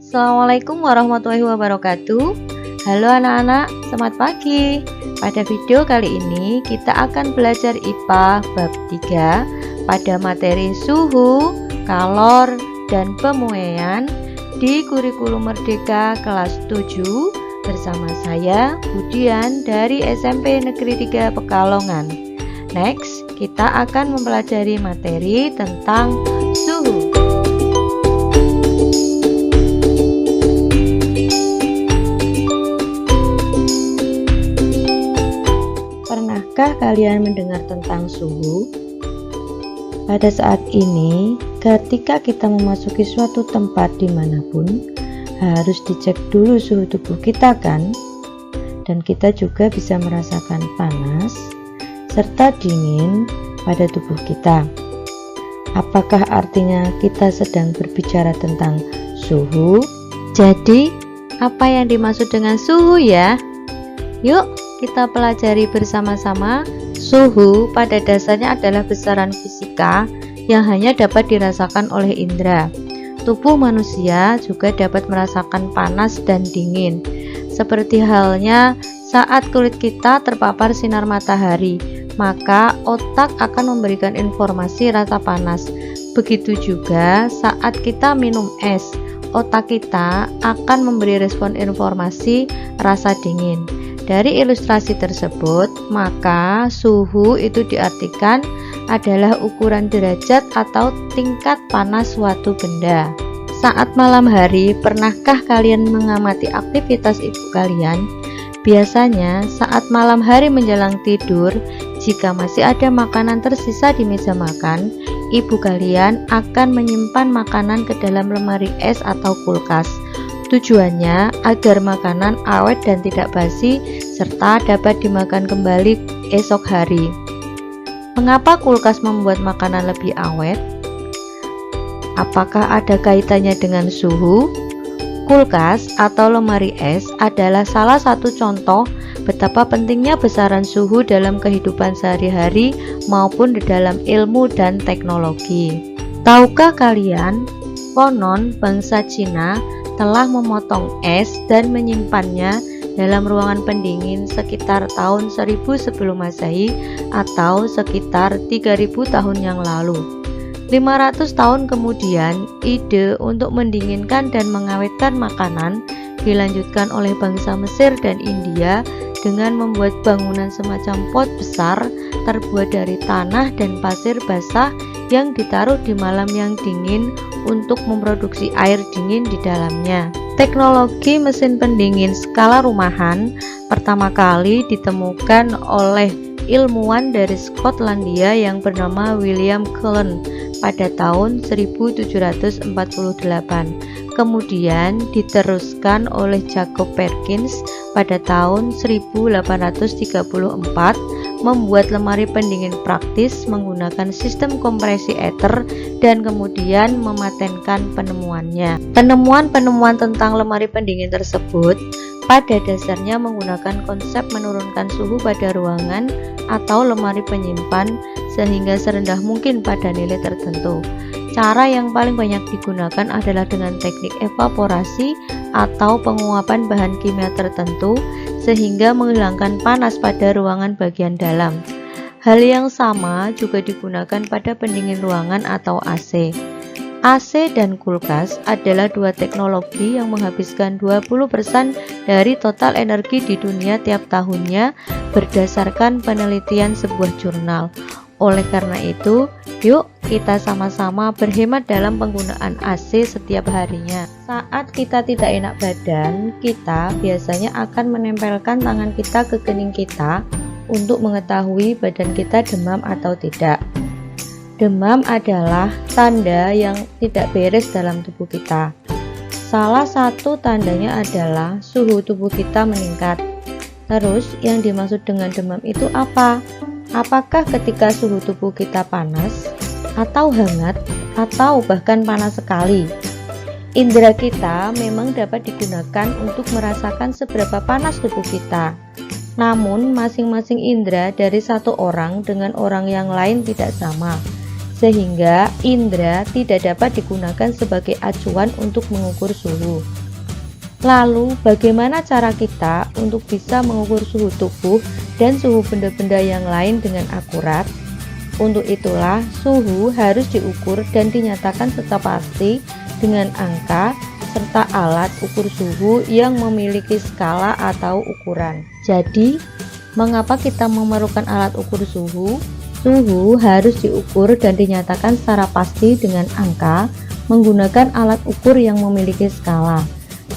Assalamualaikum warahmatullahi wabarakatuh. Halo anak-anak, selamat pagi. Pada video kali ini kita akan belajar IPA bab 3 pada materi suhu, kalor, dan pemuaian di kurikulum Merdeka kelas 7 bersama saya Budian dari SMP Negeri 3 Pekalongan. Next, kita akan mempelajari materi tentang suhu. Pernahkah kalian mendengar tentang suhu? Pada saat ini, ketika kita memasuki suatu tempat dimanapun, harus dicek dulu suhu tubuh kita kan? Dan kita juga bisa merasakan panas serta dingin pada tubuh kita. Apakah artinya kita sedang berbicara tentang suhu? Jadi, apa yang dimaksud dengan suhu ya? Yuk, kita pelajari bersama-sama. Suhu pada dasarnya adalah besaran fisika yang hanya dapat dirasakan oleh indera. Tubuh manusia juga dapat merasakan panas dan dingin. Seperti halnya saat kulit kita terpapar sinar matahari, maka otak akan memberikan informasi rasa panas. Begitu juga saat kita minum es, otak kita akan memberi respon informasi rasa dingin. Dari ilustrasi tersebut, maka suhu itu diartikan adalah ukuran derajat atau tingkat panas suatu benda. Saat malam hari, pernahkah kalian mengamati aktivitas ibu kalian? Biasanya saat malam hari menjelang tidur, jika masih ada makanan tersisa di meja makan, ibu kalian akan menyimpan makanan ke dalam lemari es atau kulkas. Tujuannya agar makanan awet dan tidak basi serta dapat dimakan kembali esok hari. Mengapa kulkas membuat makanan lebih awet? Apakah ada kaitannya dengan suhu? Kulkas atau lemari es adalah salah satu contoh betapa pentingnya besaran suhu dalam kehidupan sehari-hari maupun di dalam ilmu dan teknologi. Tahukah kalian, konon bangsa Cina telah memotong es dan menyimpannya dalam ruangan pendingin sekitar tahun 1000 sebelum Masehi atau sekitar 3000 tahun yang lalu. 500 tahun kemudian, ide untuk mendinginkan dan mengawetkan makanan dilanjutkan oleh bangsa Mesir dan India dengan membuat bangunan semacam pot besar terbuat dari tanah dan pasir basah yang ditaruh di malam yang dingin untuk memproduksi air dingin di dalamnya. Teknologi mesin pendingin skala rumahan pertama kali ditemukan oleh ilmuwan dari Skotlandia yang bernama William Cullen pada tahun 1748. Kemudian diteruskan oleh Jacob Perkins pada tahun 1834 membuat lemari pendingin praktis menggunakan sistem kompresi ether dan kemudian mematenkan penemuannya. Penemuan-penemuan tentang lemari pendingin tersebut pada dasarnya menggunakan konsep menurunkan suhu pada ruangan atau lemari penyimpan sehingga serendah mungkin pada nilai tertentu. Cara yang paling banyak digunakan adalah dengan teknik evaporasi atau penguapan bahan kimia tertentu sehingga menghilangkan panas pada ruangan bagian dalam. Hal yang sama juga digunakan pada pendingin ruangan atau AC. AC dan kulkas adalah dua teknologi yang menghabiskan 20% dari total energi di dunia tiap tahunnya berdasarkan penelitian sebuah jurnal. Oleh karena itu, yuk kita sama-sama berhemat dalam penggunaan AC setiap harinya. Saat kita tidak enak badan, kita biasanya akan menempelkan tangan kita ke kening kita untuk mengetahui badan kita demam atau tidak. Demam adalah tanda yang tidak beres dalam tubuh kita. Salah satu tandanya adalah suhu tubuh kita meningkat. Terus, yang dimaksud dengan demam itu apa? Apakah ketika suhu tubuh kita panas, atau hangat, atau bahkan panas sekali? Indera kita memang dapat digunakan untuk merasakan seberapa panas tubuh kita. Namun, masing-masing indera dari satu orang dengan orang yang lain tidak sama. sehingga indera tidak dapat digunakan sebagai acuan untuk mengukur suhu. Lalu, bagaimana cara kita untuk bisa mengukur suhu tubuh dan suhu benda-benda yang lain dengan akurat? Untuk itulah, suhu harus diukur dan dinyatakan secara pasti dengan angka serta alat ukur suhu yang memiliki skala atau ukuran. Jadi, mengapa kita memerlukan alat ukur suhu? Suhu harus diukur dan dinyatakan secara pasti dengan angka menggunakan alat ukur yang memiliki skala.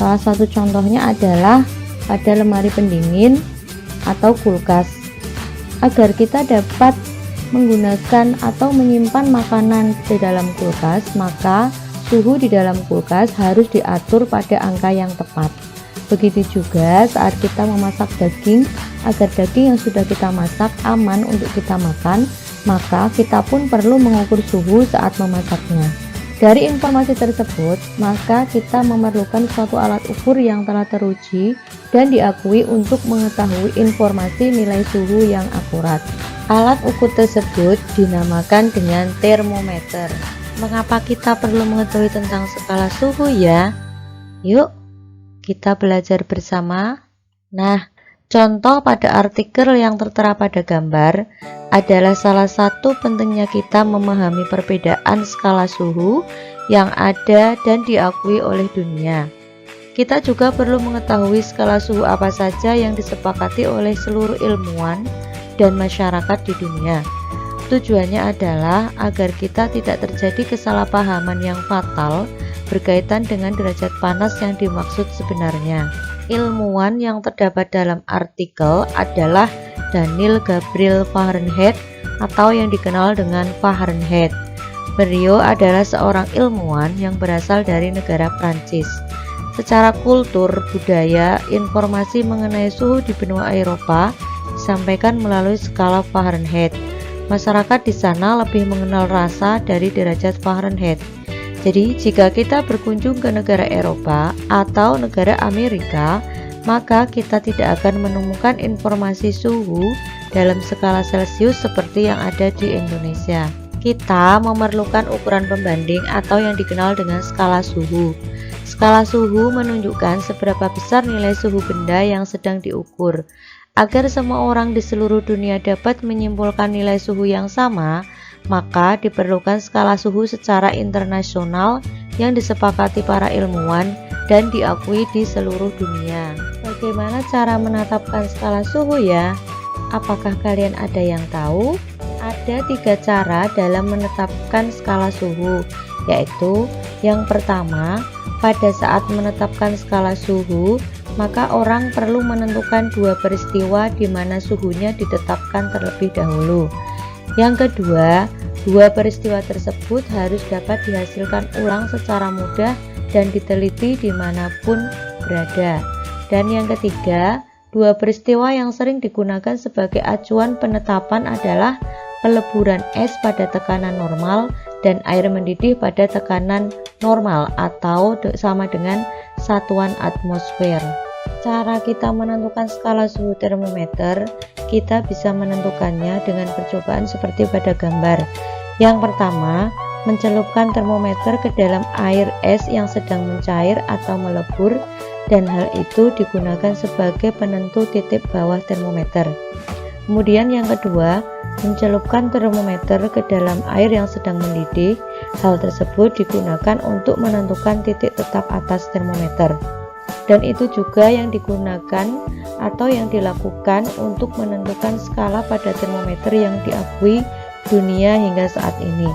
Salah satu contohnya adalah pada lemari pendingin atau kulkas. Agar kita dapat menggunakan atau menyimpan makanan di dalam kulkas, maka suhu di dalam kulkas harus diatur pada angka yang tepat. Begitu juga saat kita memasak daging, agar daging yang sudah kita masak aman untuk kita makan, maka kita pun perlu mengukur suhu saat memasaknya. Dari informasi tersebut, maka kita memerlukan suatu alat ukur yang telah teruji dan diakui untuk mengetahui informasi nilai suhu yang akurat. Alat ukur tersebut dinamakan dengan termometer. Mengapa kita perlu mengetahui tentang skala suhu ya? Yuk, kita belajar bersama. Nah, contoh pada artikel yang tertera pada gambar adalah salah satu pentingnya kita memahami perbedaan skala suhu yang ada dan diakui oleh dunia. Kita juga perlu mengetahui skala suhu apa saja yang disepakati oleh seluruh ilmuwan dan masyarakat di dunia. Tujuannya adalah agar kita tidak terjadi kesalahpahaman yang fatal berkaitan dengan derajat panas yang dimaksud sebenarnya. Ilmuwan yang terdapat dalam artikel adalah Daniel Gabriel Fahrenheit atau yang dikenal dengan Fahrenheit. Beliau adalah seorang ilmuwan yang berasal dari negara Prancis. Secara kultur, budaya, informasi mengenai suhu di benua Eropa disampaikan melalui skala Fahrenheit. Masyarakat di sana lebih mengenal rasa dari derajat Fahrenheit. Jadi, jika kita berkunjung ke negara Eropa atau negara Amerika, maka kita tidak akan menemukan informasi suhu dalam skala Celcius seperti yang ada di Indonesia. Kita memerlukan ukuran pembanding atau yang dikenal dengan skala suhu. Skala suhu menunjukkan seberapa besar nilai suhu benda yang sedang diukur. Agar semua orang di seluruh dunia dapat menyimpulkan nilai suhu yang sama, maka diperlukan skala suhu secara internasional yang disepakati para ilmuwan dan diakui di seluruh dunia. Bagaimana cara menetapkan skala suhu ya? Apakah kalian ada yang tahu? Ada 3 cara dalam menetapkan skala suhu, yaitu yang pertama, pada saat menetapkan skala suhu, maka orang perlu menentukan 2 peristiwa di mana suhunya ditetapkan terlebih dahulu. Yang kedua, 2 peristiwa tersebut harus dapat dihasilkan ulang secara mudah dan diteliti dimanapun berada. Dan yang ketiga, 2 peristiwa yang sering digunakan sebagai acuan penetapan adalah peleburan es pada tekanan normal dan air mendidih pada tekanan normal atau sama dengan satuan atmosfer. Cara kita menentukan skala suhu termometer, kita bisa menentukannya dengan percobaan seperti pada gambar. Yang pertama, mencelupkan termometer ke dalam air es yang sedang mencair atau melebur, dan hal itu digunakan sebagai penentu titik bawah termometer. Kemudian yang kedua, mencelupkan termometer ke dalam air yang sedang mendidih. Hal tersebut digunakan untuk menentukan titik tetap atas termometer. Dan itu juga yang digunakan atau yang dilakukan untuk menentukan skala pada termometer yang diakui dunia hingga saat ini.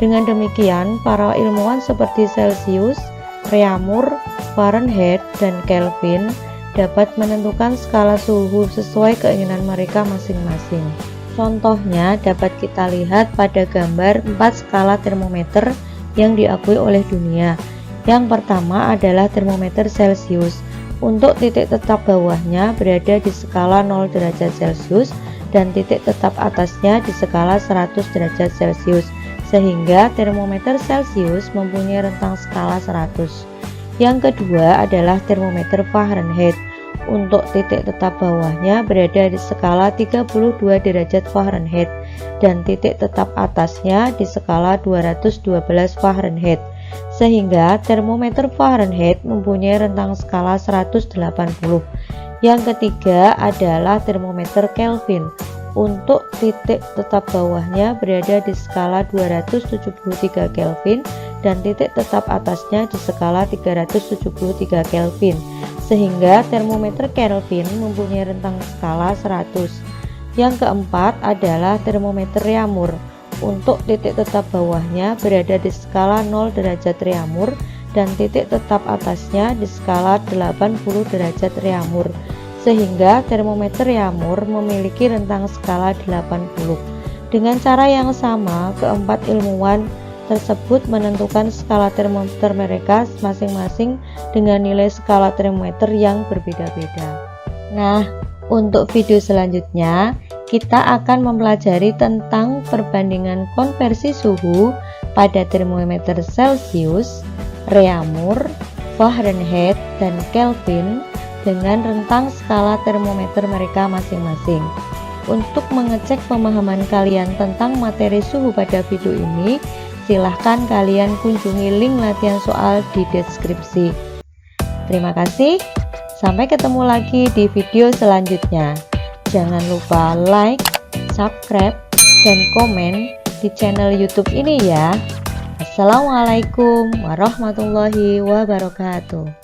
Dengan demikian, para ilmuwan seperti Celcius, Reaumur, Fahrenheit, dan Kelvin dapat menentukan skala suhu sesuai keinginan mereka masing-masing. Contohnya dapat kita lihat pada gambar 4 skala termometer yang diakui oleh dunia. Yang pertama adalah termometer Celcius. Untuk titik tetap bawahnya berada di skala 0 derajat Celcius dan titik tetap atasnya di skala 100 derajat Celcius, sehingga termometer Celcius mempunyai rentang skala 100. Yang kedua adalah termometer Fahrenheit. Untuk titik tetap bawahnya berada di skala 32 derajat Fahrenheit dan titik tetap atasnya di skala 212 Fahrenheit, sehingga termometer Fahrenheit mempunyai rentang skala 180. Yang ketiga adalah termometer Kelvin. Untuk titik tetap bawahnya berada di skala 273 Kelvin dan titik tetap atasnya di skala 373 Kelvin, sehingga termometer Kelvin mempunyai rentang skala 100. Yang keempat adalah termometer Reaumur. Untuk titik tetap bawahnya berada di skala 0 derajat Reaumur dan titik tetap atasnya di skala 80 derajat Reaumur, sehingga termometer Reaumur memiliki rentang skala 80. Dengan cara yang sama, keempat ilmuwan tersebut menentukan skala termometer mereka masing-masing dengan nilai skala termometer yang berbeda-beda. Nah, untuk video selanjutnya kita akan mempelajari tentang perbandingan konversi suhu pada termometer Celcius, Reaumur, Fahrenheit, dan Kelvin dengan rentang skala termometer mereka masing-masing. Untuk mengecek pemahaman kalian tentang materi suhu pada video ini, silahkan kalian kunjungi link latihan soal di deskripsi. Terima kasih, sampai ketemu lagi di video selanjutnya. Jangan lupa like, subscribe, dan komen di channel YouTube ini ya. Assalamualaikum warahmatullahi wabarakatuh.